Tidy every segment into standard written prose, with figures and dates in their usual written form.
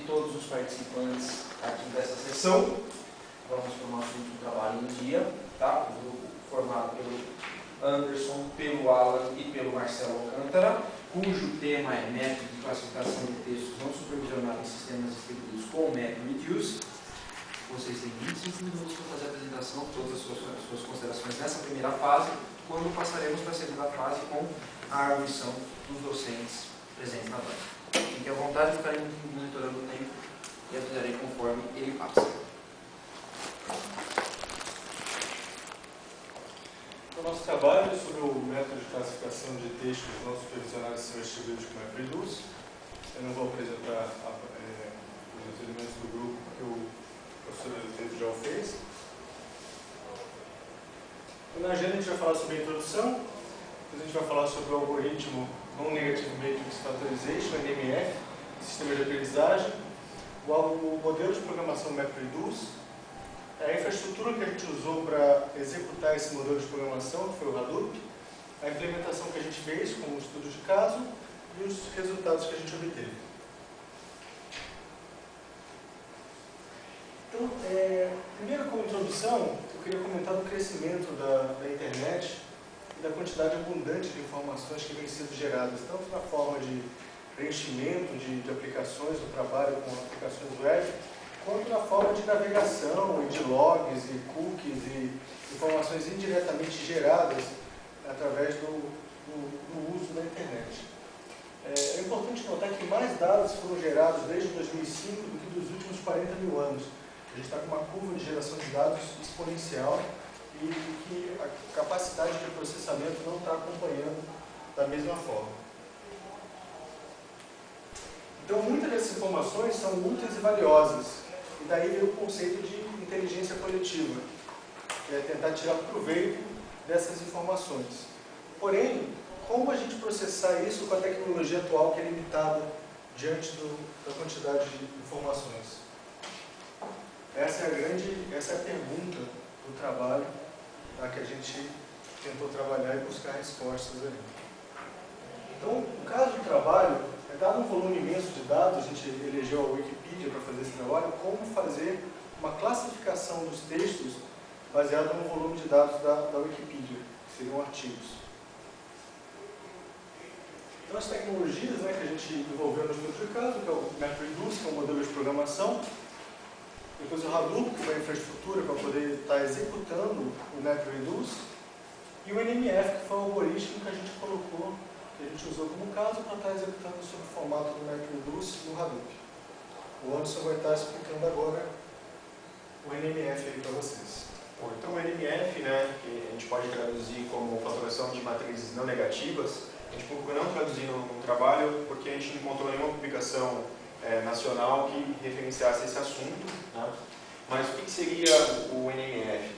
todos os participantes aqui dessa sessão. Vamos para o nosso último trabalho em dia, tá? O grupo formado pelo Anderson, pelo Alan e pelo Marcelo Alcântara, cujo tema é método de classificação de textos não supervisionados em sistemas distribuídos com o método REDUCE. Vocês têm 25 minutos para fazer a apresentação, todas as suas considerações nessa primeira fase, quando passaremos para a segunda fase com a arguição dos docentes presentes na banca. Fiquem à vontade, ficarei monitorando o tempo e avisarei conforme ele passa. O nosso trabalho é sobre o método de classificação de textos não supervisionados em sistemas distribuídos com método REDUCE. Eu não vou apresentar os elementos do grupo porque o professor Pedro já o fez. Na agenda a gente vai falar sobre a introdução, depois a gente vai falar sobre o algoritmo Non-Negative Matrix Factorization, NMF, sistema de aprendizagem, o modelo de programação método REDUCE, a infraestrutura que a gente usou para executar esse modelo de programação, que foi o Hadoop, a implementação que a gente fez com o estudo de caso e os resultados que a gente obteve. Então, primeiro como introdução, eu queria comentar do crescimento da internet e da quantidade abundante de informações que vêm sendo geradas, tanto na forma de preenchimento de aplicações do trabalho com aplicações web, quanto na forma de navegação e de logs e cookies e informações indiretamente geradas através do uso da internet. É importante notar que mais dados foram gerados desde 2005 do que dos últimos 40 mil anos. A gente está com uma curva de geração de dados exponencial e que a capacidade de processamento não está acompanhando da mesma forma. Então, muitas dessas informações são úteis e valiosas. E daí vem o conceito de inteligência coletiva, que é tentar tirar proveito dessas informações. Porém, como a gente processar isso com a tecnologia atual, que é limitada diante da quantidade de informações? Essa é a pergunta do trabalho que a gente tentou trabalhar e buscar respostas ali. Então, no caso do trabalho, dado um volume imenso de dados, a gente elegeu a Wikipedia para fazer esse trabalho, como fazer uma classificação dos textos baseado no volume de dados da Wikipedia, que seriam artigos. Então, as tecnologias que a gente desenvolveu no estudo de caso, que é o método REDUCE, que é um modelo de programação, depois o Hadoop, que é uma infraestrutura para poder estar executando o método REDUCE, e o NMF, que foi um algoritmo que a gente colocou, que a gente usou como caso para estar executando sob o formato do método REDUCE no Hadoop. O Anderson vai estar explicando agora o NMF aí para vocês. Bom, então o NMF, que a gente pode traduzir como fatoração de matrizes não negativas, a gente procurou não traduzir no trabalho porque a gente não encontrou nenhuma publicação nacional que referenciasse esse assunto, né? Mas o que seria o NMF?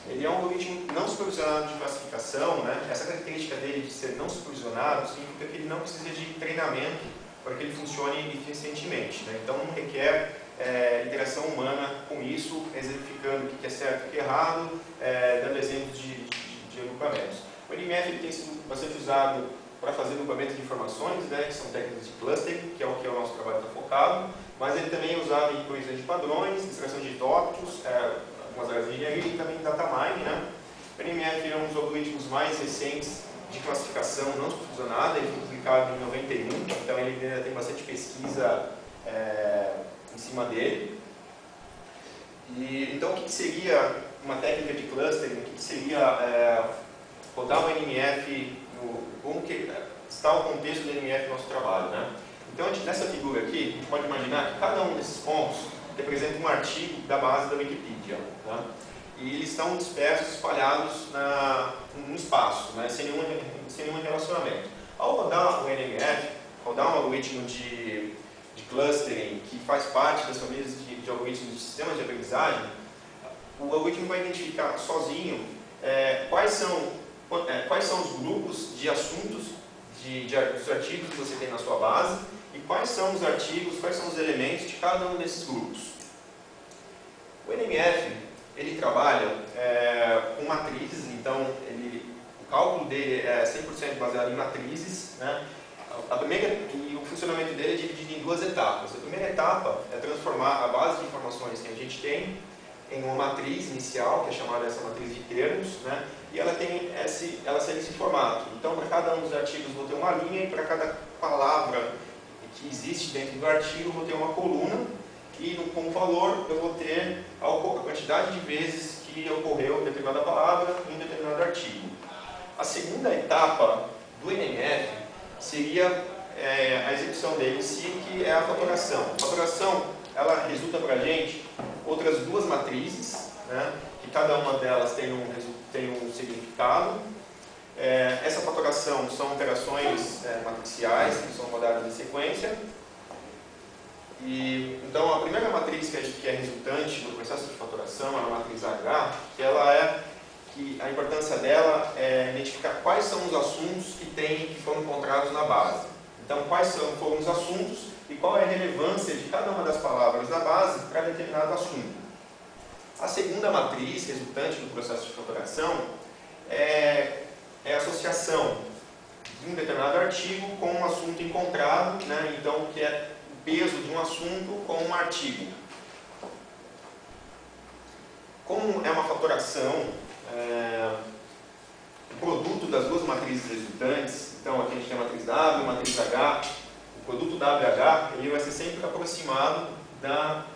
Ele é um algoritmo não supervisionado de classificação, né? Essa característica dele de ser não supervisionado significa que ele não precisa de treinamento para que ele funcione eficientemente, né? Então não requer interação humana com isso, exemplificando o que é certo e o que é errado, dando exemplos de agrupamentos. O NMF ele tem sido bastante usado para fazer agrupamento de informações, né, que são técnicas de clustering, que é o nosso trabalho está focado, mas ele também é usado em correção de padrões, extração de tópicos, algumas áreas de engenharia e também em data mining, né? O NMF é um dos algoritmos mais recentes de classificação não supervisionada, ele foi publicado em 91, então ele ainda tem bastante pesquisa em cima dele. Então o que seria uma técnica de clustering? O que seria rodar o NMF? Como que está o contexto do NMF no nosso trabalho, né? Então, nessa figura aqui, a gente pode imaginar que cada um desses pontos representa um artigo da base da Wikipedia, né? E eles estão dispersos, espalhados no espaço, né? sem nenhum relacionamento. Ao rodar o NMF, rodar um algoritmo de clustering que faz parte das famílias de algoritmos de sistemas de aprendizagem, o algoritmo vai identificar sozinho quais são os grupos de assuntos dos artigos que você tem na sua base e quais são os artigos, quais são os elementos de cada um desses grupos. O NMF, ele trabalha com matrizes, então o cálculo dele é 100% baseado em matrizes, né? O funcionamento dele é dividido em duas etapas. A primeira etapa é transformar a base de informações que a gente tem em uma matriz inicial, que é chamada essa matriz de termos, né? E ela segue esse formato. Então, para cada um dos artigos eu vou ter uma linha, e para cada palavra que existe dentro do artigo eu vou ter uma coluna, e como valor eu vou ter a quantidade de vezes que ocorreu determinada palavra em um determinado artigo. A segunda etapa do NMF seria a execução dele em si, que é a fatoração. A fatoração, ela resulta para a gente outras duas matrizes, né, que cada uma delas tem um significado. Essa fatoração são operações matriciais, que são rodadas em sequência. Então, a primeira matriz que é resultante do processo de fatoração é a matriz H, que a importância dela é identificar quais são os assuntos que foram encontrados na base. Então, quais foram os assuntos e qual é a relevância de cada uma das palavras da base para determinado assunto. A segunda matriz resultante do processo de fatoração é a associação de um determinado artigo com um assunto encontrado, né? Então, que é o peso de um assunto com um artigo. Como é uma fatoração, o produto das duas matrizes resultantes, então aqui a gente tem a matriz W, a matriz H, o produto WH ele vai ser sempre aproximado da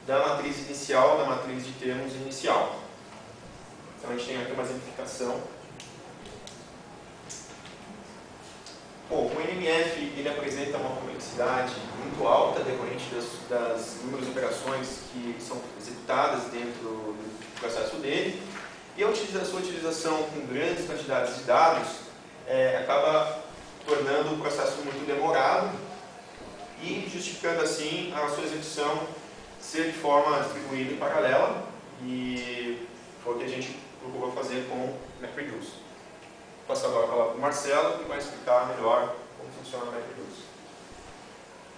matriz inicial, da matriz de termos inicial. Então a gente tem aqui uma exemplificação. Bom, o NMF ele apresenta uma complexidade muito alta decorrente das inúmeras operações que são executadas dentro do processo dele, e a sua utilização com grandes quantidades de dados acaba tornando o processo muito demorado e justificando assim a sua execução ser de forma distribuída e paralela, e foi o que a gente procurou fazer com o MapReduce. Vou passar agora a palavra para o Marcelo, que vai explicar melhor como funciona o MapReduce.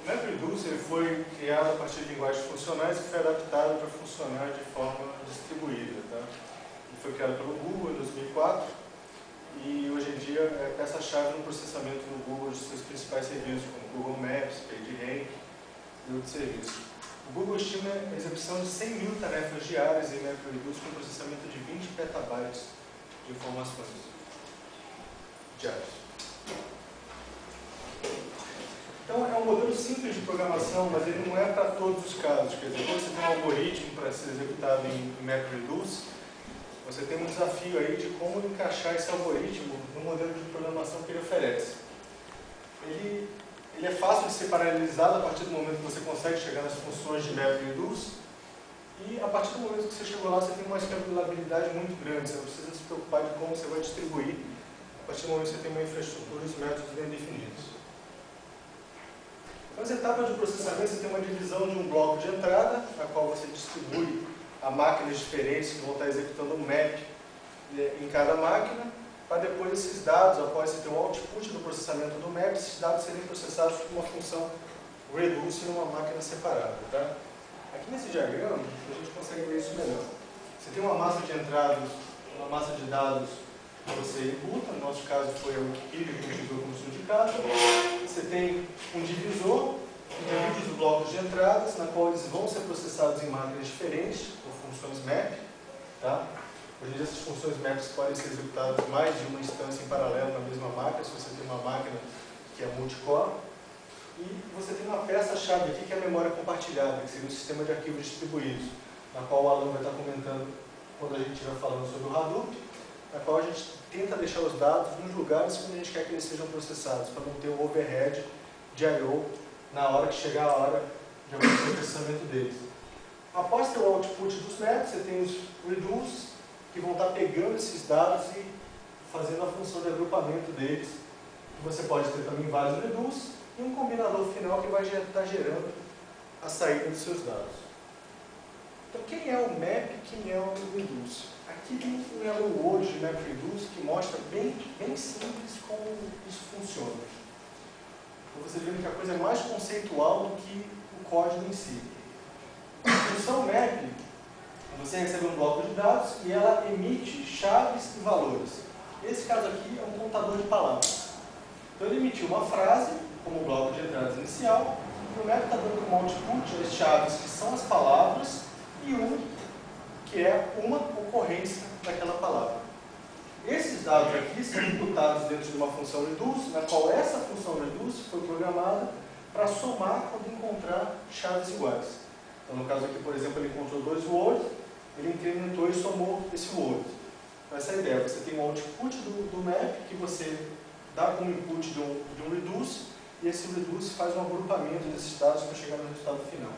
O MapReduce ele foi criado a partir de linguagens funcionais que foi adaptado para funcionar de forma distribuída. Tá? Ele foi criado pelo Google em 2004 e hoje em dia é peça-chave no processamento do Google de seus principais serviços, como Google Maps, PageRank e outros serviços. O Google estima a execução de 100 mil tarefas diárias em MapReduce com processamento de 20 petabytes de informações diários. Então, é um modelo simples de programação, mas ele não é para todos os casos. Quer dizer, quando você tem um algoritmo para ser executado em MapReduce, você tem um desafio aí de como encaixar esse algoritmo no modelo de programação que ele oferece. Ele é fácil de ser paralelizado a partir do momento que você consegue chegar nas funções de MapReduce, e a partir do momento que você chegou lá, você tem uma escalabilidade muito grande. Você não precisa se preocupar de como você vai distribuir. A partir do momento que você tem uma infraestrutura e os métodos bem definidos. Nas etapas de processamento, você tem uma divisão de um bloco de entrada, na qual você distribui a máquinas diferentes que vão estar executando um map em cada máquina, para depois esses dados, após você ter um output do processamento do map, esses dados serem processados por uma função reduce em uma máquina separada. Tá? Aqui nesse diagrama, a gente consegue ver isso melhor. Você tem uma massa de entradas, uma massa de dados que você imputa, no nosso caso foi a Wikipedia que a gente usou como sindicato. Você tem um divisor, que divide os blocos de entradas, na qual eles vão ser processados em máquinas diferentes, por funções map. Tá? Hoje em dia essas funções maps podem ser executadas mais de uma instância em paralelo na mesma máquina, se você tem uma máquina que é multicore. E você tem uma peça-chave aqui que é a memória compartilhada, que seria um sistema de arquivos distribuídos, na qual o Alan vai estar comentando quando a gente estiver falando sobre o Hadoop, na qual a gente tenta deixar os dados nos lugares onde a gente quer que eles sejam processados, para não ter o overhead de I/O na hora que chegar a hora de acontecer o processamento deles. Após ter o output dos maps, você tem os reduce, que vão estar pegando esses dados e fazendo a função de agrupamento deles. Você pode ter também vários reduce e um combinador final que vai estar gerando a saída dos seus dados. Então, quem é o map e quem é o reduce? Aqui tem um elo hoje de MapReduce que mostra bem simples como isso funciona. Então, você vê que a coisa é mais conceitual do que o código em si. A função map, você recebe um bloco de dados e ela emite chaves e valores. Esse caso aqui é um contador de palavras. Então, ele emitiu uma frase como bloco de entradas inicial, e o map está dando como output as chaves que são as palavras e que é uma ocorrência daquela palavra. Esses dados aqui são imputados dentro de uma função reduce, na qual essa função reduce foi programada para somar quando encontrar chaves iguais. Então, no caso aqui, por exemplo, ele encontrou 2 words, ele incrementou e somou esse word. Então, essa é a ideia. Você tem um output do map que você dá como input de um reduce, e esse reduce faz um agrupamento desses dados para chegar no resultado final.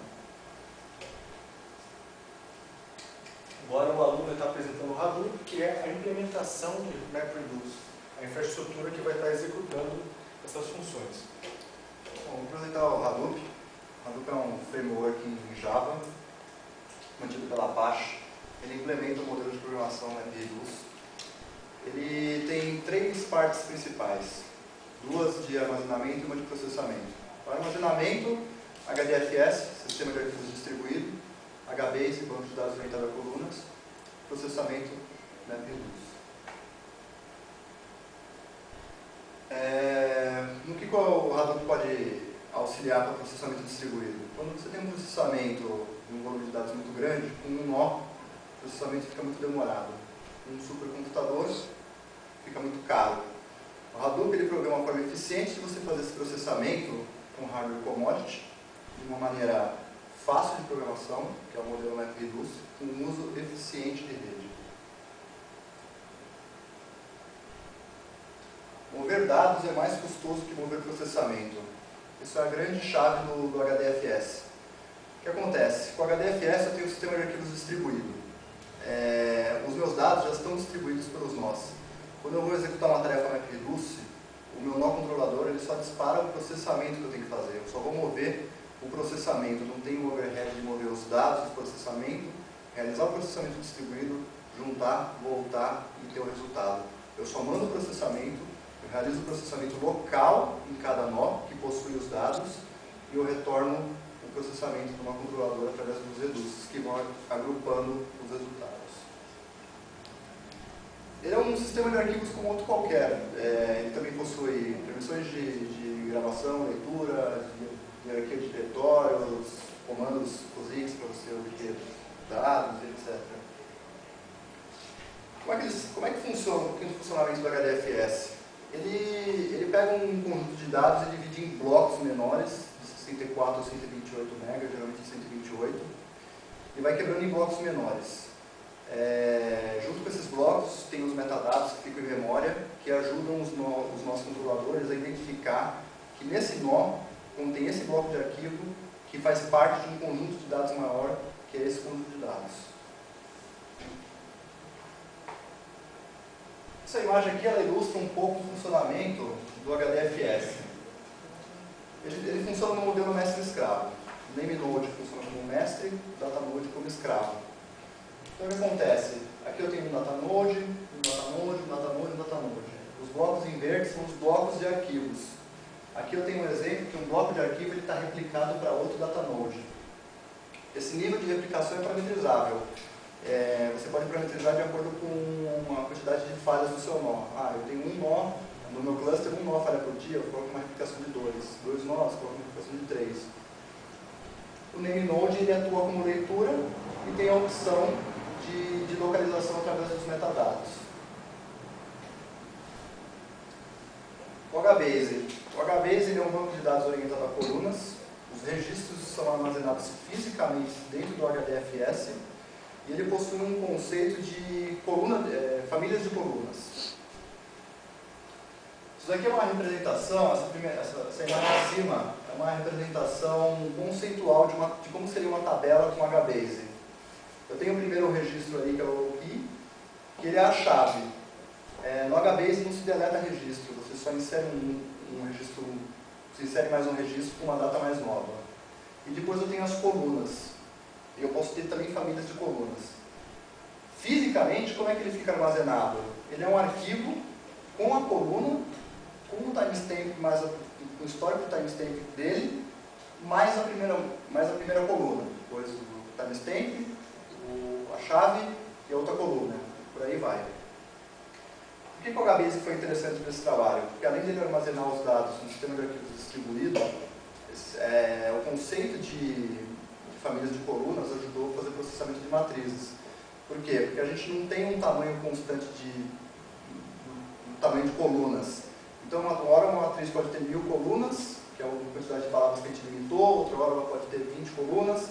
Agora o aluno está apresentando o Hadoop, que é a implementação do MapReduce, a infraestrutura que vai estar executando essas funções. Bom, vou apresentar o Hadoop. O Hadoop é um framework em Java, mantido pela Apache. Ele implementa o modelo de programação MapReduce. Ele tem 3 partes principais, 2 de armazenamento e uma de processamento. Para armazenamento, HDFS, Sistema de Arquivos Distribuído, HBase, banco de dados orientado a colunas, processamento MapReduce. No que o Hadoop pode auxiliar para o processamento distribuído? Quando você tem um processamento de um volume de dados muito grande, com um nó, o processamento fica muito demorado. Um supercomputador fica muito caro. O Hadoop ele programa uma forma eficiente de você fazer esse processamento com hardware commodity, de uma maneira fácil de programação, que é o modelo MapReduce, com um uso eficiente de rede. Mover dados é mais custoso que mover processamento. Isso é a grande chave do HDFS. O que acontece? Com o HDFS eu tenho um sistema de arquivos distribuído. Os meus dados já estão distribuídos pelos nós. Quando eu vou executar uma tarefa MapReduce, o meu nó controlador ele só dispara o processamento que eu tenho que fazer. Eu só vou mover o processamento, não tem o overhead de mover os dados do processamento, realizar o processamento distribuído, juntar, voltar e ter o resultado. Eu só mando o processamento, eu realizo o processamento local em cada nó que possui os dados e eu retorno o processamento de uma controladora através dos reduces que vão agrupando os resultados. Ele é um sistema de arquivos como outro qualquer. Ele também possui permissões de gravação, leitura, de arquivo de diretórios, comandos POSIX para você obter dados, etc. Como é que funciona o funcionamento do HDFS? Ele pega um conjunto de dados e divide em blocos menores, de 64 ou 128 MB, geralmente 128, e vai quebrando em blocos menores. Junto com esses blocos tem os metadados que ficam em memória, que ajudam os nossos controladores a identificar que nesse nó contém esse bloco de arquivo que faz parte de um conjunto de dados maior, que é esse conjunto de dados. Essa imagem aqui ela ilustra um pouco o funcionamento do HDFS. Ele funciona no modelo mestre-escravo. O NameNode funciona como mestre, o DataNode como escravo. Então o que acontece? Aqui eu tenho um DataNode, um DataNode, um DataNode, um DataNode. Os blocos em verde são os blocos de arquivos. Aqui eu tenho um exemplo que um bloco de arquivo está replicado para outro DataNode. Esse nível de replicação é parametrizável. Você pode parametrizar de acordo com a quantidade de falhas do seu nó. Eu tenho um nó, no meu cluster um nó falha por dia, eu coloco uma replicação de 2. 2 nós, eu coloco uma replicação de 3. O NameNode ele atua como leitura e tem a opção de localização através dos metadados. O HBase. O HBase ele é um banco de dados orientado a colunas. Os registros são armazenados fisicamente dentro do HDFS e ele possui um conceito de famílias de colunas. Isso daqui é uma representação, essa imagem acima é uma representação conceitual de como seria uma tabela com HBase. Eu tenho o primeiro registro ali, que é o key, que ele é a chave. No HBase não se deleta registro, você só insere um registro, você insere mais um registro com uma data mais nova. E depois eu tenho as colunas. E eu posso ter também famílias de colunas. Fisicamente, como é que ele fica armazenado? Ele é um arquivo com a coluna, com o timestamp, mais o histórico do timestamp dele, mais a primeira coluna. Depois o timestamp, a chave e a outra coluna. Por aí vai. O que o HBase foi interessante para esse trabalho? Porque além dele armazenar os dados no sistema de arquivos distribuído, o conceito de famílias de colunas ajudou a fazer processamento de matrizes. Por quê? Porque a gente não tem um tamanho constante tamanho de colunas. Então, uma hora uma matriz pode ter 1000 colunas, que é a quantidade de palavras que a gente limitou, outra hora ela pode ter 20 colunas.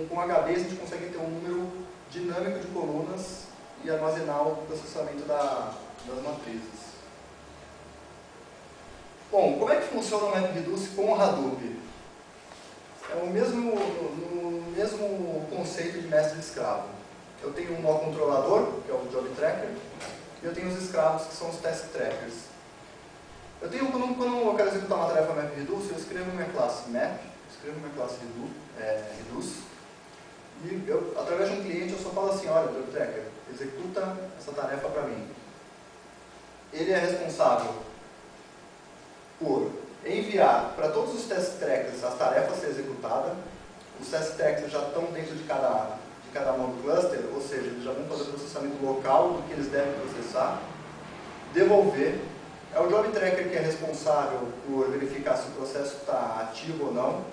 Com HBase a gente consegue ter um número dinâmico de colunas e armazenar o processamento das matrizes. Bom, como é que funciona o MapReduce com o Hadoop? É o mesmo conceito de mestre e escravo. Eu tenho um nó controlador, que é o job tracker, e eu tenho os escravos, que são os task trackers. Quando eu quero executar uma tarefa MapReduce, eu escrevo minha classe map, escrevo minha classe reduce, e através de um cliente eu só falo assim, olha, job tracker, executa essa tarefa para mim. Ele é responsável por enviar para todos os task trackers as tarefas a ser executadas. Os task trackers já estão dentro de cada nó do cluster, ou seja, eles já vão fazer o processamento local do que eles devem processar. Devolver. É o job tracker que é responsável por verificar se o processo está ativo ou não.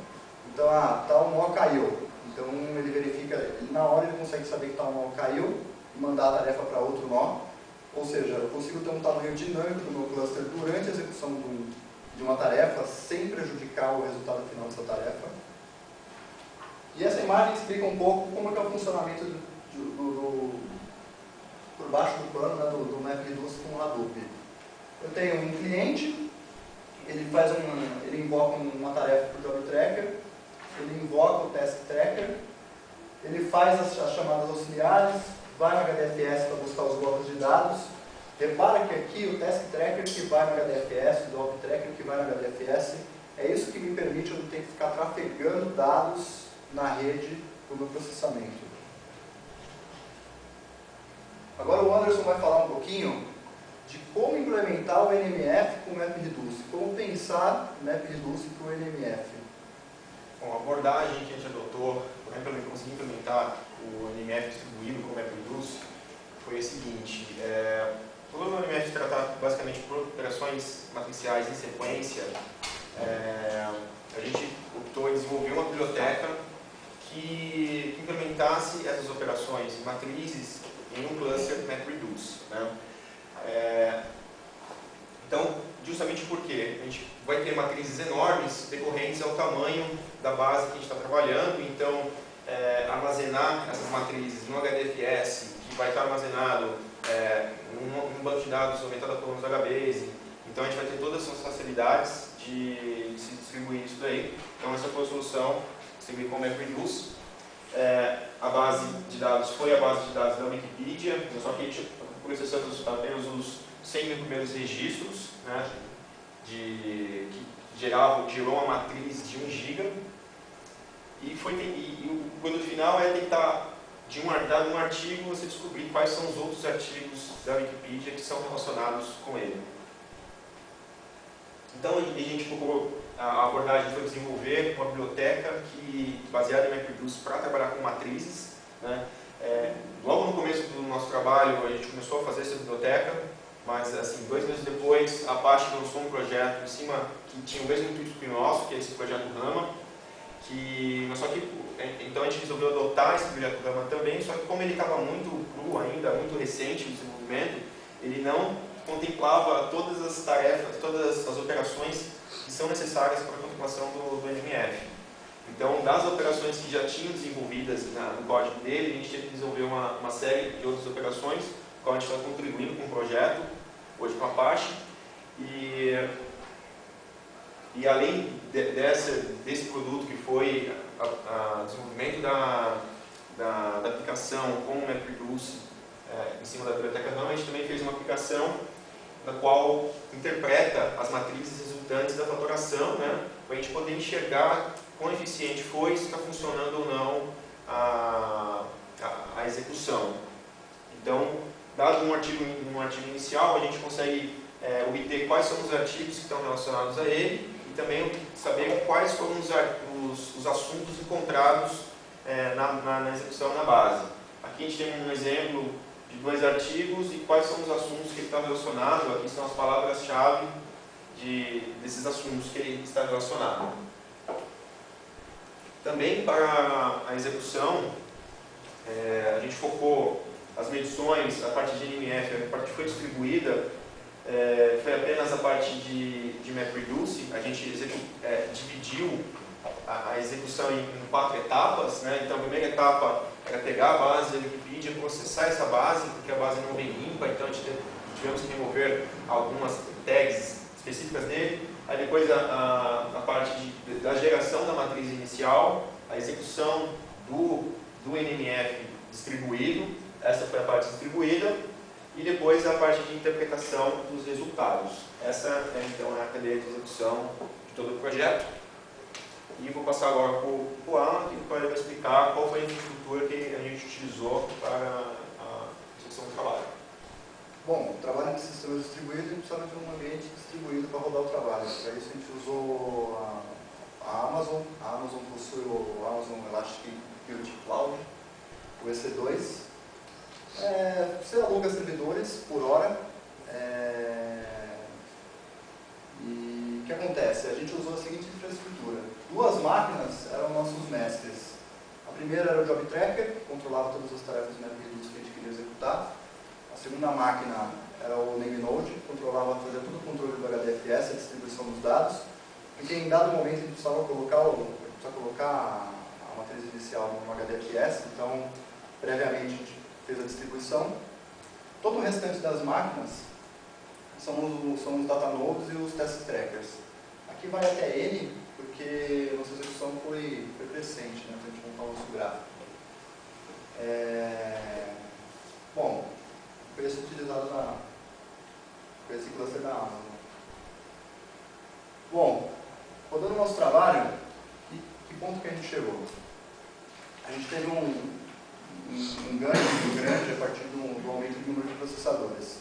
Então, tal nó caiu. Então, ele verifica, na hora ele consegue saber que tal nó caiu e mandar a tarefa para outro nó. Ou seja, eu consigo ter um tamanho dinâmico do meu cluster durante a execução de uma tarefa, sem prejudicar o resultado final dessa tarefa. E essa imagem explica um pouco como é o funcionamento por baixo do pano, né, do MapReduce com o Hadoop. Eu tenho um cliente, ele invoca uma tarefa para o job tracker, ele invoca o task tracker, ele faz as chamadas auxiliares, vai no HDFS para buscar os blocos de dados. Repara que aqui o task tracker que vai no HDFS, o job tracker que vai no HDFS, é isso que me permite eu não ter que ficar trafegando dados na rede para o meu processamento. Agora o Anderson vai falar um pouquinho de como implementar o NMF com o MapReduce, como pensar o MapReduce para o NMF. Bom, a abordagem que a gente adotou para conseguir implementar o NMF distribuído com o MapReduce foi a seguinte: todo o NMF trata basicamente por operações matriciais em sequência. A gente optou em desenvolver uma biblioteca que implementasse essas operações em matrizes em um cluster MapReduce, né? Então, justamente porque a gente vai ter matrizes enormes decorrentes ao tamanho da base que a gente está trabalhando. Então, armazenar essas matrizes no HDFS, que vai estar armazenado num banco de dados aumentado por da HBase. Então, a gente vai ter todas as facilidades de se distribuir isso daí. Então, essa foi a solução, distribuir com o MapReduce. A base de dados foi a base de dados da Wikipedia, só que a gente processamos apenas os 100 mil primeiros registros, né, que gerou uma matriz de 1 GB. E o produto final é tentar, de um artigo, você descobrir quais são os outros artigos da Wikipedia que são relacionados com ele. Então, a gente procurou, a abordagem foi desenvolver uma biblioteca baseada em MapReduce para trabalhar com matrizes, né? Logo no começo do nosso trabalho, a gente começou a fazer essa biblioteca, mas assim, 2 meses depois, a Apache lançou um projeto em cima que tinha o mesmo intuito que o nosso, que é esse projeto Rama, então a gente resolveu adotar esse projeto Rama também, só que como ele estava muito cru ainda, muito recente no desenvolvimento, ele não contemplava todas as tarefas, todas as operações que são necessárias para a contemplação do NMF. Então, das operações que já tinham desenvolvidas no código dele, a gente teve que desenvolver uma série de outras operações, com a gente está contribuindo com o projeto, hoje com a Apache. E além desse produto que foi o desenvolvimento da aplicação com o MapReduce em cima da biblioteca RAM, a gente também fez uma aplicação na qual interpreta as matrizes resultantes da fatoração, né, para a gente poder enxergar quão eficiente foi, se está funcionando ou não a execução. Então, dado um artigo inicial, a gente consegue obter quais são os artigos que estão relacionados a ele e também saber quais foram os assuntos encontrados na execução na base. Aqui a gente tem um exemplo de 2 artigos e quais são os assuntos que ele está relacionado. Aqui são as palavras-chave desses assuntos que ele está relacionado. Também para a execução, a gente focou as medições, a parte de NMF, a parte que foi distribuída, foi apenas a parte de MapReduce. A gente dividiu a execução em 4 etapas, né? Então a primeira etapa era pegar a base da Wikipedia, processar essa base, porque a base não vem limpa, então a gente tivemos que remover algumas tags específicas dele. Aí depois a parte da geração da matriz inicial, a execução do NMF distribuído, essa foi a parte distribuída, e depois a parte de interpretação dos resultados. Essa então é a cadeia de execução de todo o projeto. E vou passar agora para o Alan, que vai explicar qual foi a infraestrutura que a gente utilizou para a execução do trabalho. Bom, o trabalho de sistema distribuído, a gente precisava de um ambiente distribuído para rodar o trabalho. Para isso a gente usou a Amazon. A Amazon possui o Amazon Elastic Security Cloud, o EC2. Você aluga servidores por hora. E o que acontece? A gente usou a seguinte infraestrutura. 2 máquinas eram nossos mestres. A primeira era o Job Tracker, que controlava todas as tarefas que a gente queria executar. A segunda máquina era o NameNode, que fazia todo o controle do HDFS, a distribuição dos dados. Porque em dado momento a gente precisava colocar a matriz inicial no HDFS, então previamente a gente fez a distribuição. Todo o restante das máquinas são os Datanodes e os Test Trackers. Aqui vai até N, porque nossa execução foi crescente, né? Então a gente montar o nosso gráfico. Bom, foi esse utilizado foi esse cluster da Amazon. Bom, rodando o nosso trabalho, que ponto que a gente chegou? A gente teve um ganho muito grande a partir do aumento do número de processadores.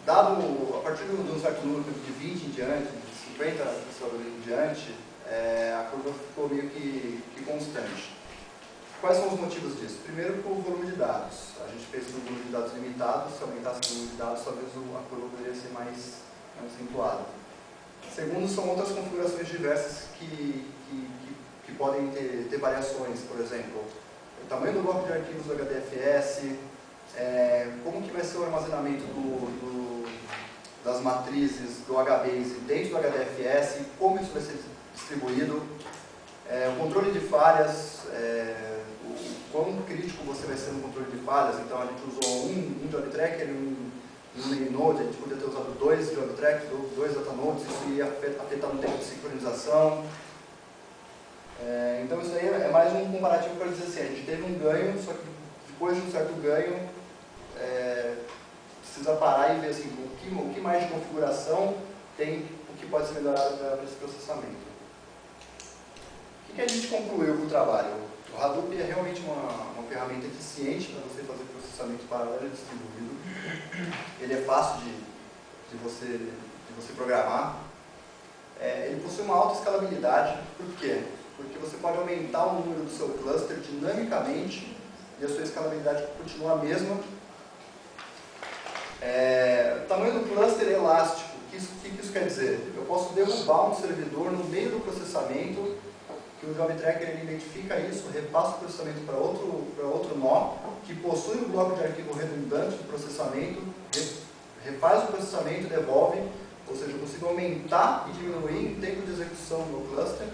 A partir de um certo número de 20 em diante, de 50 processadores em diante, a curva ficou meio que constante. Quais são os motivos disso? Primeiro, por volume de dados. A gente fez um volume de dados limitado, se aumentasse o volume de dados, talvez a curva poderia ser mais acentuada. Segundo, são outras configurações diversas que podem ter variações, por exemplo, o tamanho do bloco de arquivos do HDFS, como que vai ser o armazenamento das matrizes do HBase dentro do HDFS, como isso vai ser distribuído, o controle de falhas, o quão crítico você vai ser no controle de falhas. Então a gente usou um Job Tracker e um NameNode, a gente podia ter usado 2 Job Trackers ou 2 Datanodes, isso ia afetar no tempo de sincronização. Então isso aí é mais um comparativo para dizer assim, a gente teve um ganho, só que depois de um certo ganho, precisa parar e ver assim, o que mais de configuração tem, o que pode ser melhorado para esse processamento. O que a gente concluiu com o trabalho? O Hadoop é realmente uma ferramenta eficiente para você fazer processamento paralelo e distribuído. Ele é fácil de você programar. Ele possui uma alta escalabilidade. Por quê? Porque você pode aumentar o número do seu cluster dinamicamente e a sua escalabilidade continua a mesma. O tamanho do cluster é elástico. O que isso quer dizer? Eu posso derrubar um servidor no meio do processamento, que o Job Tracker ele identifica isso, repassa o processamento para outro nó, que possui um bloco de arquivo redundante de processamento, refaz o processamento e devolve, ou seja, eu consigo aumentar e diminuir o tempo de execução do meu cluster.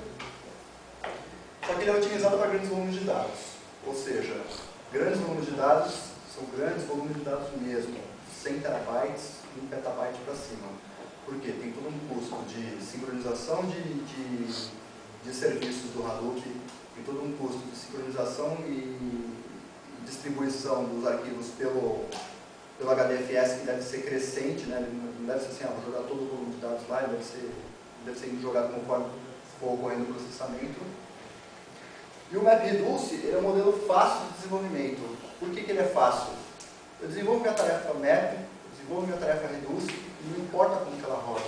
Só que ele é otimizado para grandes volumes de dados, ou seja, grandes volumes de dados são grandes volumes de dados mesmo, 100 terabytes, 1 petabyte para cima. Por quê? Tem todo um custo de sincronização de serviços do Hadoop, tem todo um custo de sincronização e distribuição dos arquivos pelo HDFS, que deve ser crescente, né? Não deve ser assim, vou jogar todo o volume de dados lá, ele deve ser jogado conforme for ocorrendo o processamento. E o MapReduce ele é um modelo fácil de desenvolvimento. Por que ele é fácil? Eu desenvolvo minha tarefa Map, eu desenvolvo minha tarefa Reduce, e não importa como que ela roda.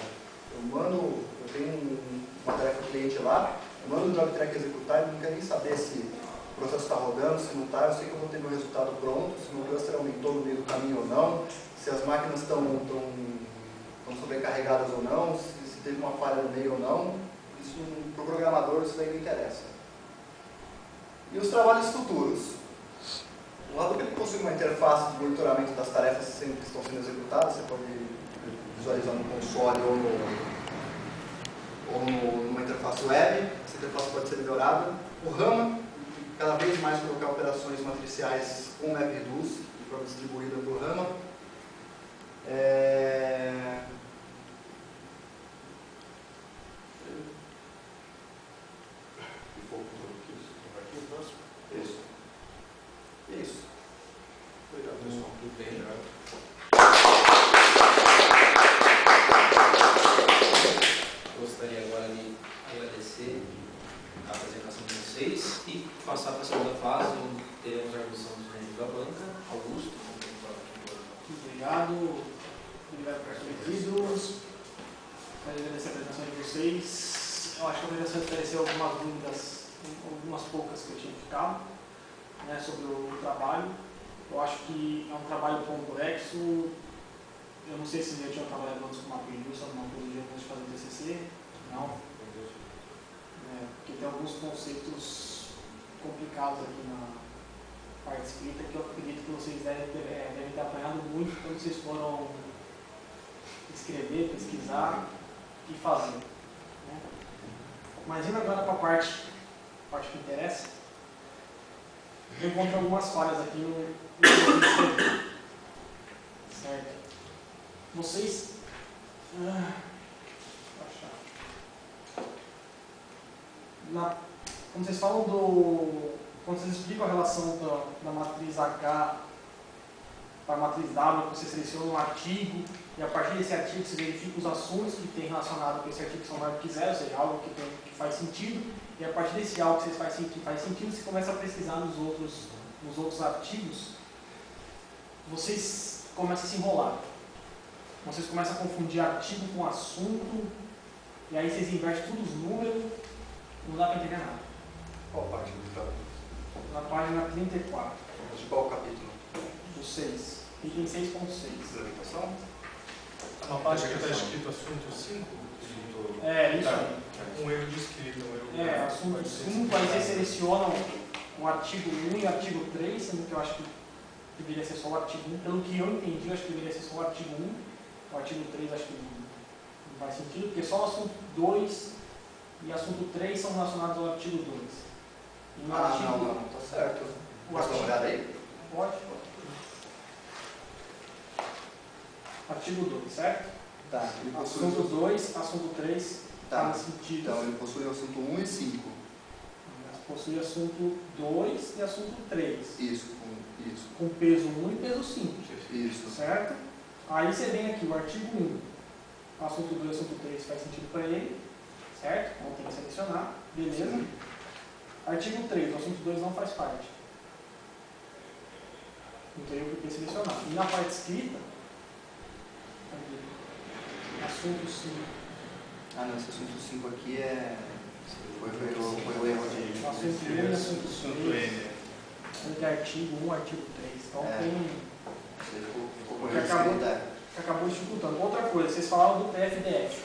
Eu tenho uma tarefa cliente lá, eu mando o Job Tracker executar, ele não quer nem saber se processo está rodando, se não está, eu sei que eu vou ter meu resultado pronto, se meu cluster aumentou no meio do caminho ou não, se as máquinas estão sobrecarregadas ou não, se teve uma falha no meio ou não. Isso, para o programador, isso daí não interessa. E os trabalhos futuros. O Hadoop possui uma interface de monitoramento das tarefas que estão sendo executadas, você pode visualizar no console ou numa interface web. Essa interface pode ser melhorada. O Rama, cada vez mais colocar operações matriciais com MapReduce, de forma distribuída por Rama. Isso. Obrigado, pessoal. Muito bem. Gostaria agora de agradecer a apresentação de vocês e passar para a segunda fase, onde teremos a arguição dos membros da banca. Augusto, obrigado. Obrigado por terem vindo. Quero agradecer a apresentação de vocês. Eu acho que a apresentação esclareceu algumas dúvidas, algumas poucas que eu tinha ficado, né, sobre o trabalho. Eu acho que é um trabalho complexo. Eu não sei se já tinha trabalhado antes com MapReduce ou alguma coisa antes de fazer o TCC. Não. Porque tem alguns conceitos complicados aqui na parte escrita que eu acredito que vocês devem ter apanhado muito quando vocês foram escrever, pesquisar e fazer. Né? Mas indo agora para a parte que interessa, eu encontro algumas falhas aqui no certo? Vocês quando vocês falam quando vocês explicam a relação da matriz H para a matriz W, você seleciona um artigo e a partir desse artigo você verifica os assuntos que tem relacionado com esse artigo que são maiores que zero, ou seja, algo que faz sentido, e a partir desse algo que faz sentido, você começa a pesquisar nos outros artigos, vocês começam a se enrolar. Vocês começam a confundir artigo com assunto, e aí vocês invertem todos os números, não dá para entender nada. Qual parte do livro? Na página 34. De qual capítulo? Do 6. Item 6.6. Implementação? Uma página que está escrito assunto 5? Isso aí. Um erro de escrita, um erro. Assunto 5, aí vocês selecionam o artigo 1 e o artigo 3, sendo que eu acho que deveria ser só o artigo 1. Pelo que eu entendi, eu acho que deveria ser só o artigo 1. O artigo 3 acho que não faz sentido, porque só o assunto 2 e assunto 3 são relacionados ao artigo 2. E no artigo, não, tá certo. Posso dar uma olhada aí? Pode. Artigo 2, certo? Tá. Assunto 2, assunto 3, Tá. faz sentido. Então, ele possui o assunto 1 e 5. Possui assunto 2 e assunto 3. Isso. Com peso 1 e peso 5. Isso. Certo? Aí você vem aqui, o artigo 1. Assunto 2 e assunto 3 faz sentido para ele. Certo? Então tem que selecionar. Beleza. Sim. Artigo 3, o assunto 2 não faz parte. Então eu cliquei selecionar. E na parte escrita, aqui, assunto 5. Não, esse assunto 5 aqui foi o erro de... Assunto 1 e assunto 3. Sendo que é artigo 1, artigo 3. Então tem... Você ficou com que erro acabou dificultando. Outra coisa, vocês falaram do TF-DF.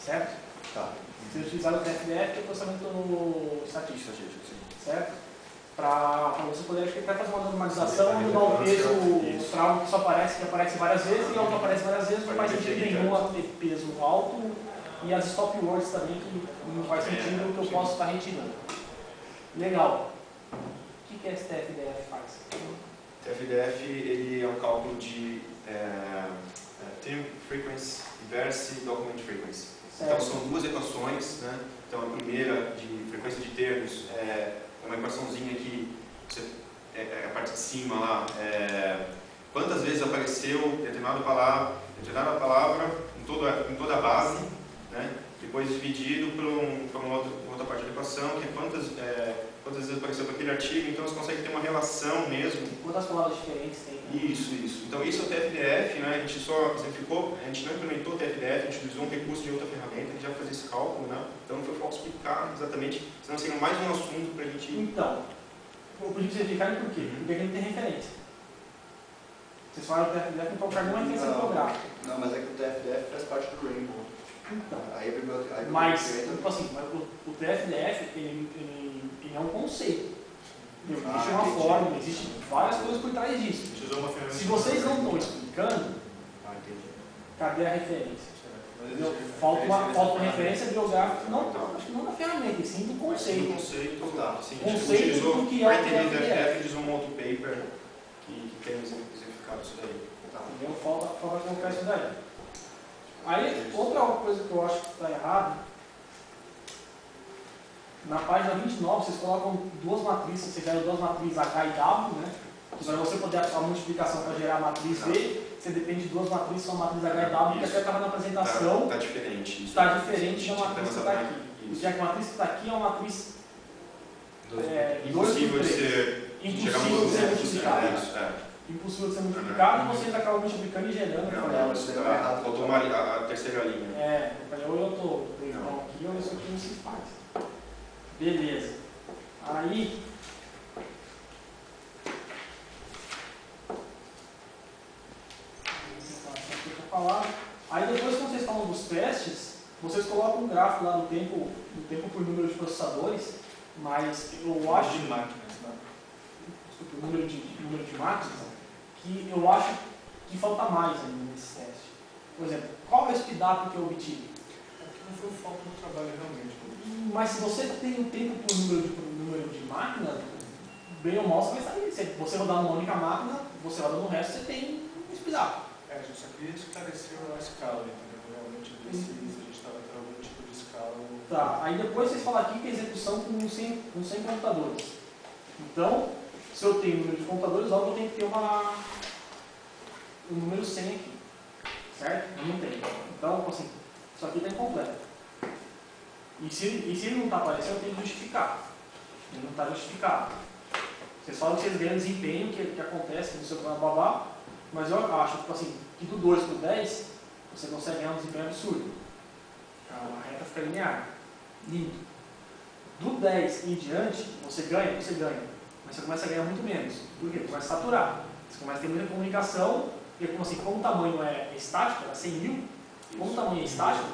Certo? Tá. Vocês utilizaram o TF-DF, que é o processamento estatístico. Certo? Para você poder até fazer uma normalização e dar um peso para algo que só aparece várias vezes, e algo que aparece várias vezes não faz sentido nenhum ter peso alto, e as stop words também, que não faz sentido que eu posso estar retirando. Legal. O que esse TF-DF faz? TF-DF ele é um cálculo de Term Frequency versus Document Frequency. Então são duas equações, né? Então a primeira de frequência de termos é uma equaçãozinha que a parte de cima lá, quantas vezes apareceu determinada palavra em toda a base, né? Depois dividido por uma outra parte da equação, que é quantas vezes apareceu para aquele artigo. Então você consegue ter uma relação mesmo. Quantas palavras diferentes tem? Isso. Então isso é o TF-DF, né? A gente só exemplificou, a gente não implementou o TF-DF, a gente utilizou um recurso de outra ferramenta que já fazia esse cálculo, né? Então não foi falsificar exatamente, senão seria mais um assunto para a gente... Então, eu pedi para vocês explicarem por quê? Porque a gente tem referência. Vocês falaram que o TF-DF não colocar nenhuma referência bibliográfica. Não, mas é que o TF-DF faz parte do Rainbow. Então, Aí a biblioteca... mas, tipo assim, o TF-DF, ele é um conceito. Existe uma forma, existem várias coisas por trás disso. Se vocês não estão explicando, cadê a referência? Falta uma referência bibliográfica, acho que não da ferramenta, e sim do conceito. Conceito do que é o TF-DF, diz um outro paper que tem exemplificado isso daí. Entendeu? Falta colocar isso daí. Aí, outra coisa que eu acho que está errado, na página 29, vocês colocam duas matrizes, vocês geram duas matrizes H e W, né? Para você poder a multiplicação para gerar a matriz V, você depende de duas matrizes, são a matriz H e W, que até estava na apresentação. Está diferente. Está diferente da matriz que está aqui. Já que a matriz que está aqui é uma matriz impossível de ser multiplicada. Impossível de ser multiplicado e vocês acabam multiplicando e gerando. Faltou a terceira linha. Ou eu estou então aqui ou isso aqui não se faz. Beleza. Aí. Aí depois, quando vocês falam dos testes, vocês colocam um gráfico lá do tempo por número de processadores, mas eu acho. De máquinas, né? Desculpa, número de máquinas, que eu acho que falta mais ainda nesse teste. Por exemplo, qual é o speedup que eu obtive? Não foi falta do trabalho realmente. Mas se você tem um tempo por número de máquinas, bem ou mal você vai sair. Se você rodar numa única máquina, você roda no resto, você tem um speedup. A gente só queria esclarecer a escala, entendeu? Realmente ver se a gente estava tendo algum tipo de escala. Tá, aí depois vocês falam aqui que a execução com 100 computadores. Então, se eu tenho um número de computadores, óbvio eu tenho que ter um número 100 aqui. Certo? Eu não tenho. Então, assim, isso aqui está incompleto. E se ele não está aparecendo, eu tenho que justificar. Ele não está justificado. Vocês falam que vocês ganham desempenho, que acontece no seu plano babá, mas eu acho, tipo assim, que do 2 para o 10, você consegue ganhar um desempenho absurdo. A reta fica linear. Lindo. Do 10 em diante, você ganha, mas você começa a ganhar muito menos. Por quê? Começa a saturar. Você começa a ter muita comunicação, e como o tamanho é estático, era 100 mil, como o tamanho é estático,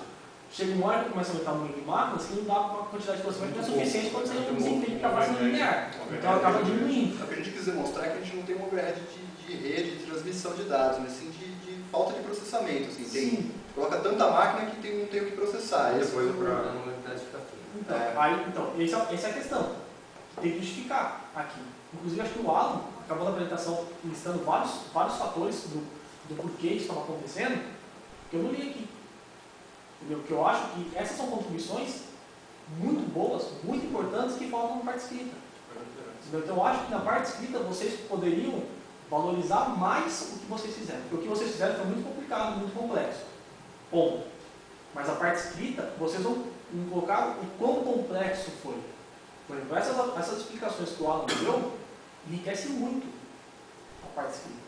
chega uma hora que começa a aumentar o número de máquinas que não dá uma quantidade de processamento que não é suficiente para você ter um desempenho que acaba sendo linear. Então acaba diminuindo. O que a gente quis demonstrar é que a gente não tem um overhead de rede, de transmissão de dados, mas sim de falta de processamento. Assim, coloca tanta máquina que não tem o que processar. Depois o Então, essa é a questão. Tem que justificar aqui. Inclusive, acho que o Alan acabou na apresentação listando vários fatores do porquê isso estava acontecendo, que eu não li aqui. Porque eu acho que essas são contribuições muito boas, muito importantes, que faltam na parte escrita. Então eu acho que na parte escrita vocês poderiam valorizar mais o que vocês fizeram. Porque o que vocês fizeram foi muito complicado, muito complexo. Ponto. Mas a parte escrita, vocês vão colocar o quão complexo foi. Por exemplo, essas explicações que o Alan deu, enriquece muito a parte escrita.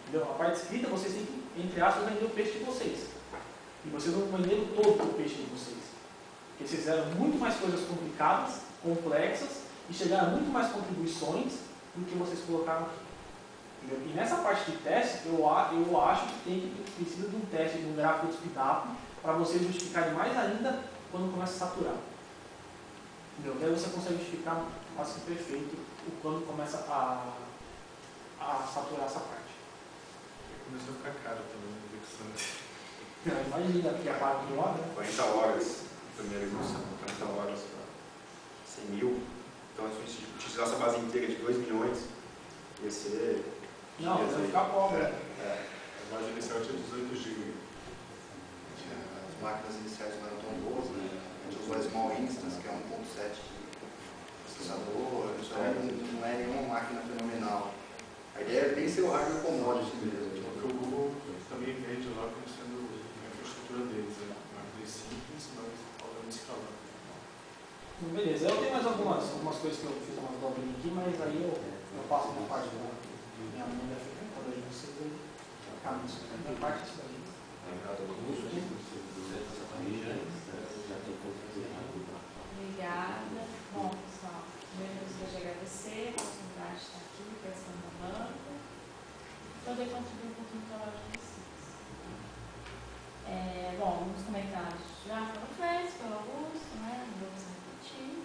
Entendeu? A parte escrita vocês têm que, entre aspas, vender o peixe de vocês. E vocês não venderam todo o peixe de vocês. Porque vocês fizeram muito mais coisas complicadas, complexas, e chegaram a muito mais contribuições do que vocês colocaram aqui. Entendeu? E nessa parte de teste, eu acho que precisa de um teste, de um gráfico de speedup, para vocês justificarem mais ainda quando começa a saturar. Entendeu? Daí você consegue justificar quase que perfeito quando começa a saturar essa parte. Começou a ficar caro também a execução. Imagina, porque a parte de hora, 40 horas, primeira execução, 40 horas para 100 mil. Então, se a gente utilizasse a base inteira de 2 milhões, ia ser... Não, vai ficar pobre. A base inicial tinha 18 GB. As máquinas iniciais não eram tão boas, né? A gente usou a Small Instance, que é 1.7 de processador, então não é nenhuma máquina fenomenal. A ideia é bem ser o hardware commodity mesmo. Porque o Google também vende lá como sendo a infraestrutura deles, né? Máquinas simples, mas falando de escalar. Beleza, eu tenho mais algumas coisas que eu fiz umas dobrinhas aqui, mas aí eu passo uma parte da minha mãe quando a gente vocês aí acaba isso. Minha parte disso daí. Obrigada. Bom, pessoal, eu gostaria de agradecer a oportunidade oportunidade de estar aqui, pensando no banco, poder contribuir um pouquinho para o trabalho de vocês. Bom, nos comentários já foram feitos pelo Augusto, né? Não vou precisar repetir.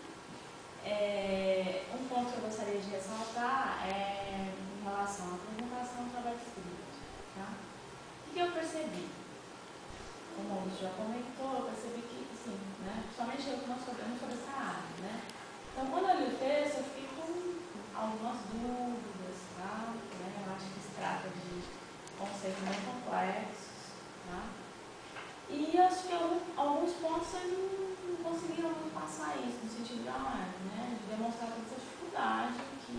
Um ponto que eu gostaria de ressaltar é em relação à apresentação do trabalho escrito. Tá? O que eu percebi? Como o Augusto já comentou, eu percebi que, sim, né? Principalmente eu que não sou dessa área, né? Então, quando eu li o texto, eu fiquei com algumas dúvidas, tá? Eu acho que se trata de conceitos bem complexos, tá? E acho que alguns pontos eles não conseguiram passar isso, no sentido de demonstrar toda essa dificuldade que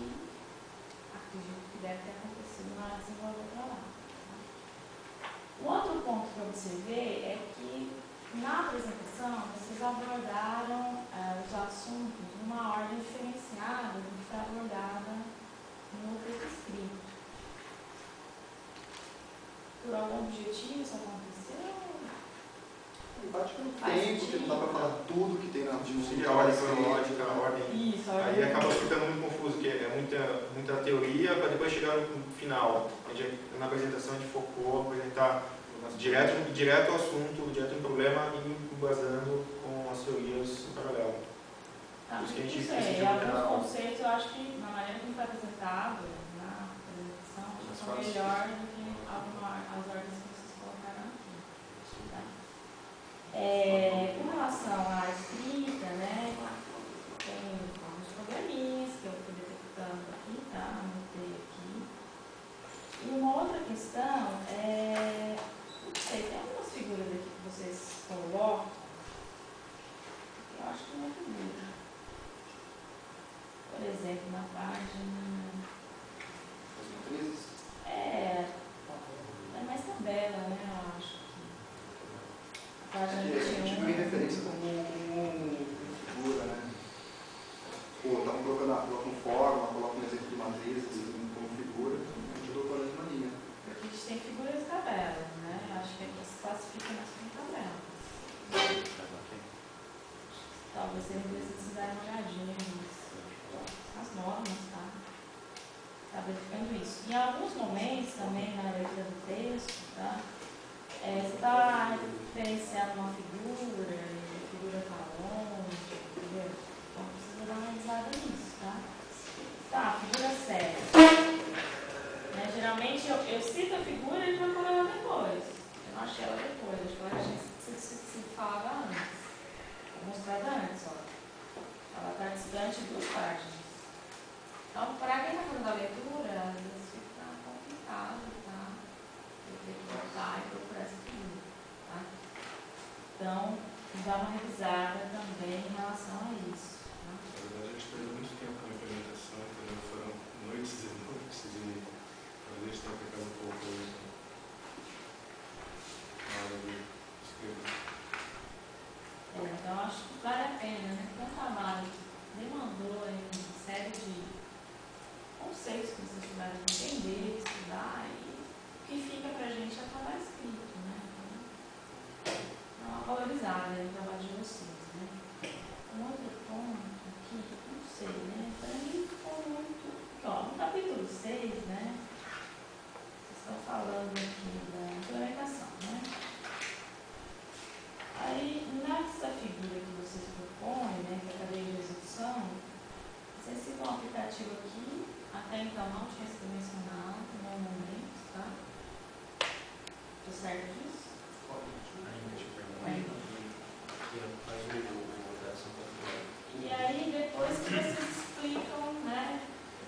acredito que deve ter acontecido na desenvolvimento para lá. Tá? O outro ponto que eu observei é que na apresentação vocês abordaram os assuntos numa ordem diferenciada do que foi abordada no texto escrito. Por algum objetivo isso aconteceu? Bate pelo tempo, que não dá para falar tudo que tem na Sim, a ordem cronológica, a ordem. Isso, aí acaba ficando muito confuso, porque é muita teoria para depois chegar no final. Na apresentação a gente focou apresentar direto ao assunto, direto ao problema e embasando com as teorias em paralelo. Por isso que a gente alguns conceitos eu acho que na maneira como foi apresentado na apresentação são melhor do que as ordens que vocês colocaram aqui. Tá? Com relação à escrita, né, tem alguns probleminhas que eu fui detectando aqui, tá? Anotei aqui. E uma outra questão não sei, tem algumas figuras aqui que vocês colocam, eu acho que não é figura. Por exemplo, na página. As matrizes? É mais tabela, né? Eu acho que. A página A gente viu em referência como figura, né? Estavam colocando forma, colocam um exemplo de matrizes como figura, a gente adotou a mesma linha. Porque a gente tem figuras e tabelas, né? Eu acho que aqui se classifica nas tabelas. Talvez seja preciso dar uma olhadinha nas normas, tá? Está verificando isso. Em alguns momentos também na leitura do texto, tá? Você está referenciando uma figura, e a figura está longe, entendeu? Então precisa dar uma analisada nisso, tá? Tá, figura 7. Geralmente eu cito a figura e vou falar ela depois. Eu não achei ela depois, acho que ela se falava antes. Mostrada antes, ó. Ela está distante de 2 páginas. Então, para quem está fazendo a leitura, às vezes fica complicado, tá? Eu tenho que voltar e procurar essa figura, tá? Então, dá uma revisada também em relação a isso. Tá? Na verdade, a gente perdeu muito tempo na implementação, entendeu? Foram noites e noites e a gente tem aplicado um pouco na hora de escrever. Então, acho que vale a pena, né? Porque é um trabalho que demandou aí uma série de conceitos que vocês tiveram que entender, estudar, e o que fica para a gente é o trabalho escrito, né? Então, é uma valorizada no trabalho de vocês, né? Um outro ponto aqui, não sei, né? Para mim ficou muito. Ó, no capítulo 6, né? Vocês estão falando aqui da implementação, né? Aí, nessa figura que vocês propõem, né, que é a cadeia de execução, vocês citam um aplicativo aqui, até então não tinha sido mencionado no momento, tá? Tô certo disso? E aí, depois que vocês explicam, né,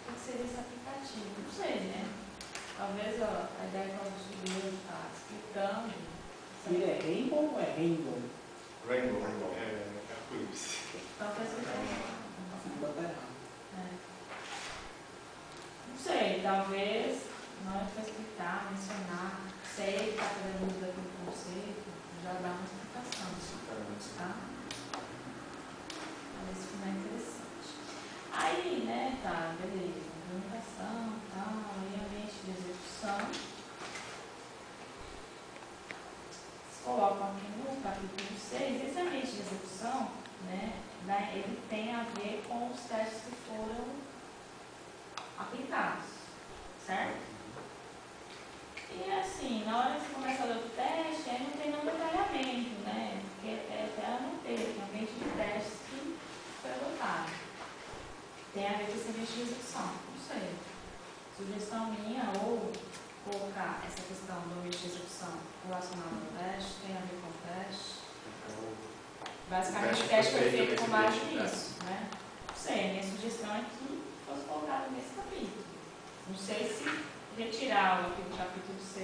o que seria esse aplicativo. Não sei, né? Talvez a ideia que o estudioso está explicando. Ele é Rainbow ou é Rainbow? Rainbow. É arco-íris. Talvez seja Bota não sei, talvez na hora que explicar, mencionar, sei que está fazendo uso daquele conceito, já dá uma explicação, tá? Talvez isso fique mais interessante. Aí, né, tá, beleza, implementação, tal, aí ambiente de execução. Colocam aqui no capítulo 6, esse ambiente de execução, né, ele tem a ver com os testes que foram aplicados tem a ver com esse ambiente de execução. Não sei. Sugestão minha, ou colocar essa questão do ambiente de execução relacionada ao teste, tem a ver com o teste. Basicamente, o teste foi feito com base nisso, né? Não sei, a minha sugestão é que fosse colocado nesse capítulo. Não sei se retirar aqui do capítulo 6,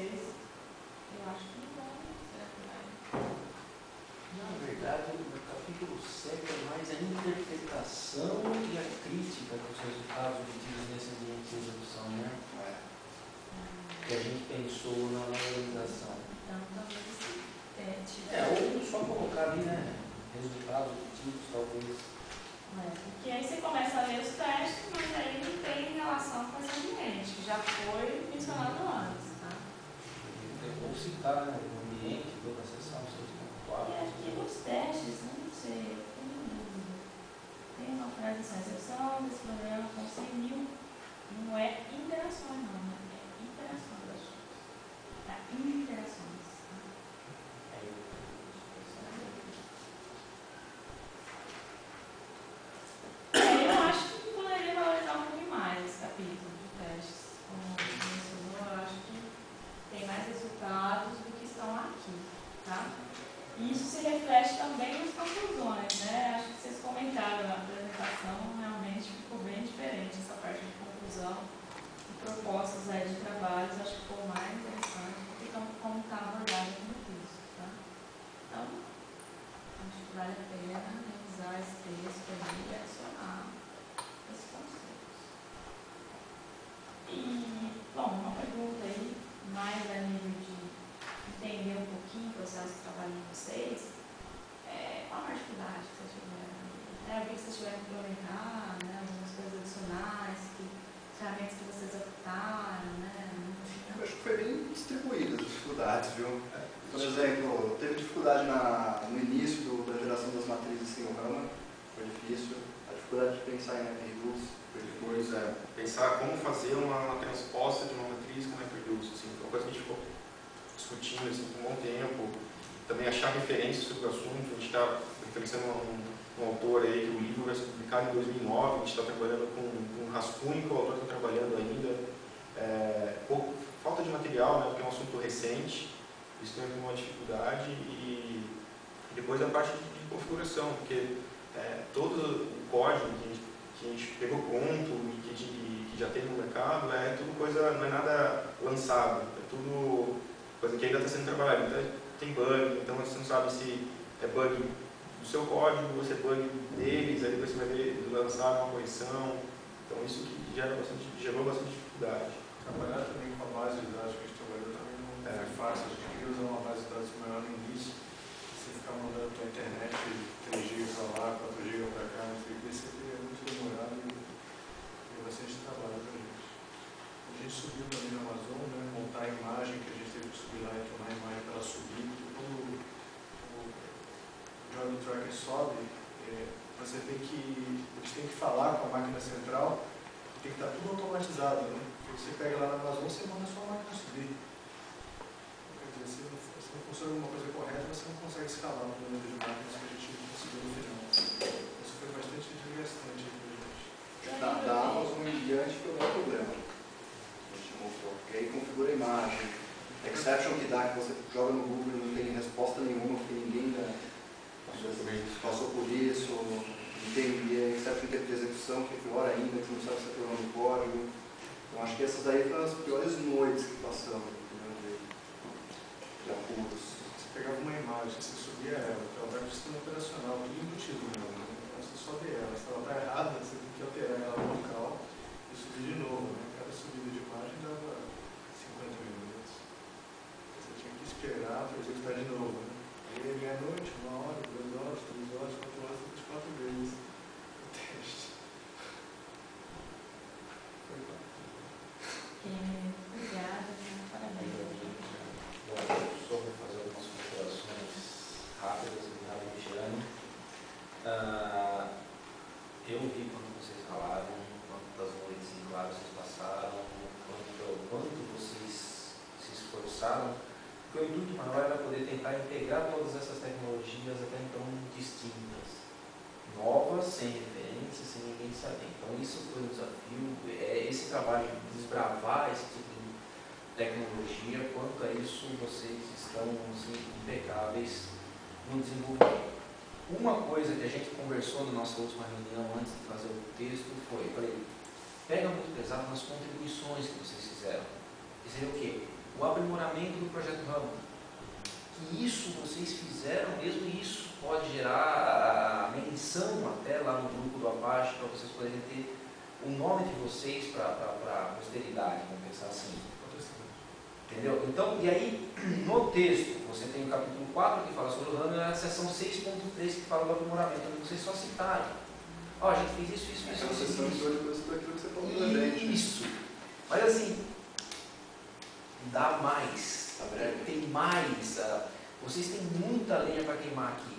eu acho que não vai. Será que vai? Na verdade, o capítulo 7 é mais a interpretação e a crítica dos resultados obtidos nesse ambiente de execução, né? Que a gente pensou na organização. Então, talvez tente. Ou só colocar ali, né? Resultados obtidos, talvez. Porque aí você começa a ler os testes, mas aí não tem relação com esse ambiente, que já foi mencionado antes, tá? Ou citar, né, o ambiente, toda a sessão, 6.4. E aqui nos testes, não sei, eu tenho dúvida. Tem uma frase assim, a execução desse programa com 100.000, não é interações não, né? É interações. É interações. Eu acho que poderia valorizar um pouquinho mais esse capítulo de testes. Como mencionou, eu acho que tem mais resultados do que estão aqui, tá? E isso se reflete também nas conclusões, né? Acho que vocês comentaram na apresentação, realmente ficou bem diferente essa parte de conclusão e propostas aí de trabalhos, acho que ficou mais interessante do que como está abordado no texto, tá? Então, acho que vale a pena revisar esse texto aí e adicionar esses conceitos. E, bom, uma pergunta aí, mais a nível de entender um pouquinho o processo de trabalho de vocês, qual a dificuldade que vocês tiveram? Eu vi que vocês tiveram que implementar, né, algumas coisas adicionais, ferramentas que vocês optaram, né? Eu acho que foi bem distribuída as dificuldades, viu? Por exemplo, teve dificuldade no início da geração das matrizes sem o rama, foi difícil. A dificuldade de pensar em MapReduce foi Depois, pensar como fazer uma transposta de uma matriz com MapReduce, assim, uma coisa que a gente ficou discutindo assim, por um bom tempo. Também achar referências sobre o assunto. A gente está referenciando um autor aí que o livro vai ser publicado em 2009, a gente está trabalhando com um rascunho que o autor está trabalhando ainda. Falta de material, né, porque é um assunto recente, isso também é uma dificuldade. E depois a parte de configuração, porque todo o código que a gente pegou pronto e que já tem no mercado, é tudo coisa, não é nada lançado, é tudo coisa que ainda está sendo trabalhada. Então, tem bug, então você não sabe se é bug do seu código ou se é bug deles, aí depois você vai ver lançar uma correção. Então isso que gerou bastante dificuldade. Trabalhar também com a base de dados que a gente trabalhou também não é fácil. A gente queria usar uma base de dados maior no início, você ficar mandando para a internet 3 GB para lá, 4 GB para cá, não sei o que, isso aqui é muito demorado e deu bastante trabalho para a gente. A gente subiu também na Amazon, né, montar a imagem que a gente teve que subir lá e tornar a imagem para ela subir. Quando o Journey Tracker sobe, você tem que, eles têm que falar com a máquina central, tem que estar tudo automatizado, né? Você pega lá na Amazon, você manda a sua máquina subir. Quer dizer, se não funciona alguma coisa correta, você não consegue escalar o número de máquinas que a gente conseguiu no final. Isso foi bastante desgastante para a gente. Da Amazon em diante foi o maior problema. A gente mostrou. Porque aí configura a imagem. Exception que dá, que você joga no Google e não tem resposta nenhuma, porque ninguém passou por isso. Não tem exception em tempo de execução, que é pior ainda, que você não sabe se é problema do código. Então acho que essas aí foram as piores noites que passamos de apuros. Você pegava uma imagem, você subia ela, ela vai para o sistema operacional, tudo embutido nela, né? Então você sobe ela, se ela está errada, você tem que alterar ela no local e subir de novo, né? Cada subida de imagem dava 50 minutos. Você tinha que esperar para executar de novo, né? Aí meia-noite, 1 hora, 2 horas, 3 horas, 4 horas, você fez 4 vezes o teste. Foi bom. Obrigada, parabéns. Só vou fazer algumas considerações rápidas que estava mexendo. Eu vi quando vocês falaram, quantas noites em claro vocês passaram, quanto vocês se esforçaram, porque o intuito maior era poder tentar integrar todas essas tecnologias até então distintas, novas, sem referência, transparência, sem ninguém saber. Então isso foi um desafio, esse trabalho de desbravar esse tipo de tecnologia, quanto a isso vocês estão assim, impecáveis no desenvolvimento. Uma coisa que a gente conversou na nossa última reunião antes de fazer o texto foi, eu falei, pega muito pesado nas contribuições que vocês fizeram. Que seria o quê? O aprimoramento do projeto Ramo. Que isso vocês fizeram mesmo, e isso pode gerar a menção até lá no grupo do Apache, para vocês poderem ter o nome de vocês para a posteridade, vamos pensar assim. Entendeu? Então, e aí, no texto, você tem o capítulo 4 que fala sobre o Ramo, e a seção 6.3 que fala do aprimoramento, onde vocês só citaram. Ó, a gente fez isso. É uma sessão de coisas daquilo que você falou pra gente. Isso. Mas assim, dá mais. Tem mais. Vocês têm muita lenha para queimar aqui.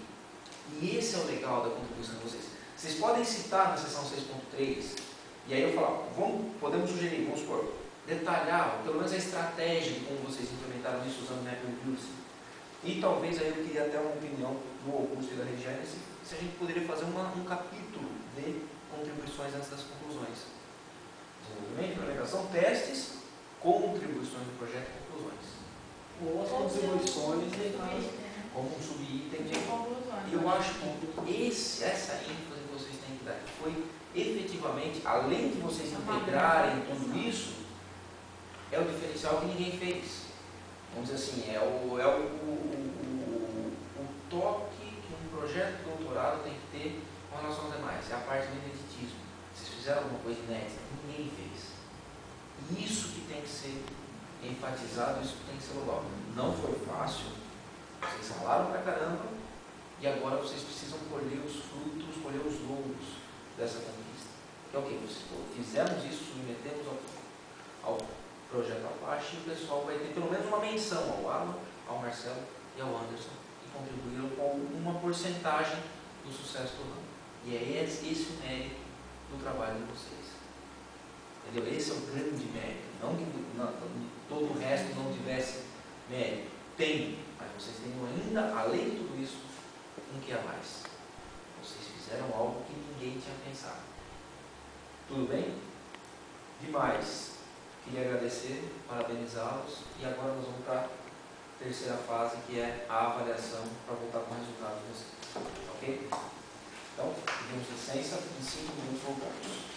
E esse é o legal da contribuição de vocês. Vocês podem citar na seção 6.3, e aí eu falo, podemos sugerir, vamos supor, detalhar, pelo menos a estratégia de como vocês implementaram isso usando o NetReviews. E talvez aí eu queria até uma opinião do Augusto e da Regiane, se a gente poderia fazer um capítulo de contribuições antes das conclusões. Desenvolvimento, implementação, testes, contribuições do projeto e conclusões. Ou as contribuições Como um subitem de conclusões. E eu acho que essa ênfase que vocês têm que dar foi efetivamente, além de vocês integrarem tudo isso, é o diferencial que ninguém fez. Vamos dizer assim, é o toque que um projeto de doutorado tem que ter com relação aos demais. É a parte do ineditismo. Vocês fizeram alguma coisa inédita, ninguém fez. E isso que tem que ser enfatizado, isso que tem que ser louvado. Não foi fácil, vocês ralaram pra caramba, e agora vocês precisam colher os frutos, colher os louros dessa conquista. Que é o que? Fizemos isso, submetemos ao projeto Apache, e o pessoal vai ter pelo menos uma menção ao Alan, ao Marcelo e ao Anderson, que contribuíram com uma porcentagem do sucesso do ramo. E é esse o mérito do trabalho de vocês. Entendeu? Esse é o grande mérito. Não que todo o resto não tivesse mérito. Tem, mas vocês têm ainda, além de tudo isso, um que a mais. Vocês fizeram algo que ninguém tinha pensado. Tudo bem? Demais. Queria agradecer, parabenizá-los, e agora nós vamos para a terceira fase, que é a avaliação, para voltar com o resultado de vocês. Ok? Então, pedimos licença, em 5 minutos voltamos.